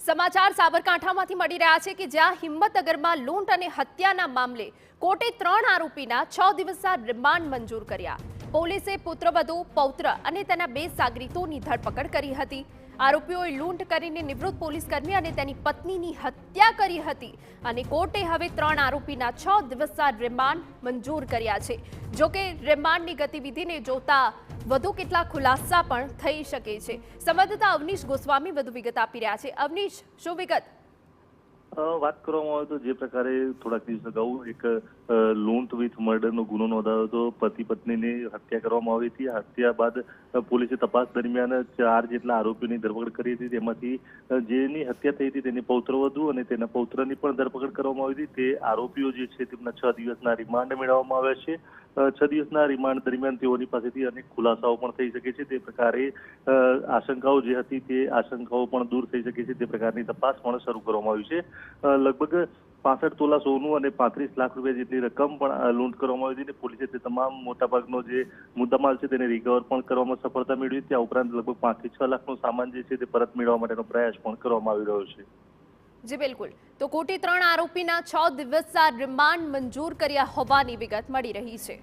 સમાચાર સાબરકાંઠામાંથી મળી રહ્યા છે કે જ્યાં હિંમતનગરમાં લૂંટ અને હત્યાના મામલે કોર્ટે 3 આરોપીના 6 દિવસના રિમાન્ડ મંજૂર કર્યા। પોલીસે પુત્રવધુ, પૌત્ર અને તેના 2 સાગરીતોની ધરપકડ કરી હતી। આરોપીઓએ લૂંટ કરીને નિવૃત્ત પોલીસકર્મી અને તેની પત્નીની હત્યા કરી હતી અને કોર્ટે હવે 3 આરોપીના 6 દિવસના રિમાન્ડ મંજૂર કર્યા છે। જો કે રિમાન્ડની ગતિવિધિને જોતા વધુ કેટલાક ખુલાસા પણ થઈ શકે છે। સંવાદદાતા અવનીશ ગોસ્વામી વધુ વિગત આપી રહ્યા છે। અવનીશ, શું વિગત? વાત કરવામાં આવે તો જે પ્રકારે થોડાક દિવસ અગાઉ એક લૂંટ વિથ મર્ડરનો ગુનો નોંધાયો હતો। પતિ પત્નીની હત્યા કરવામાં આવી હતી। હત્યા બાદ પોલીસે તપાસ દરમિયાન 4 જેટલા આરોપીઓની ધરપકડ કરી હતી। તેમાંથી જેની હત્યા થઈ હતી તેની પૌત્રવધુ અને તેના પૌત્રની પણ ધરપકડ કરવામાં આવી હતી। તે આરોપીઓ જે છે તેમના 6 દિવસના રિમાન્ડ મેળવવામાં આવ્યા છે। 6 દિવસના રિમાન્ડ દરમિયાન તેઓની પાસેથી અનેક ખુલાસાઓ પણ થઈ શકે છે। તે પ્રકારે આશંકાઓ જે હતી તે આશંકાઓ પણ દૂર થઈ શકે છે તે પ્રકારની તપાસ પણ શરૂ કરવામાં આવી છે। લગભગ 65 તોલા સોનું અને 35 લાખ રૂપિયા જેટલી રકમ પણ લૂંટ કરવામાં આવી હતી। પોલીસે તે તમામ મોટાભાગનો જે મુદ્દામાલ છે તેને રિકવર પણ કરવામાં સફળતા મેળવી હતી। આ ઉપરાંત લગભગ 5 થી 6 લાખનો સામાન જે છે તે પરત મેળવવા માટેનો પ્રયાસ પણ કરવામાં આવી રહ્યો છે। જી બિલકુલ, તો કોર્ટે 3 આરોપીના 6 દિવસના રિમાન્ડ મંજૂર કર્યા હોવાની વિગત મળી રહી છે।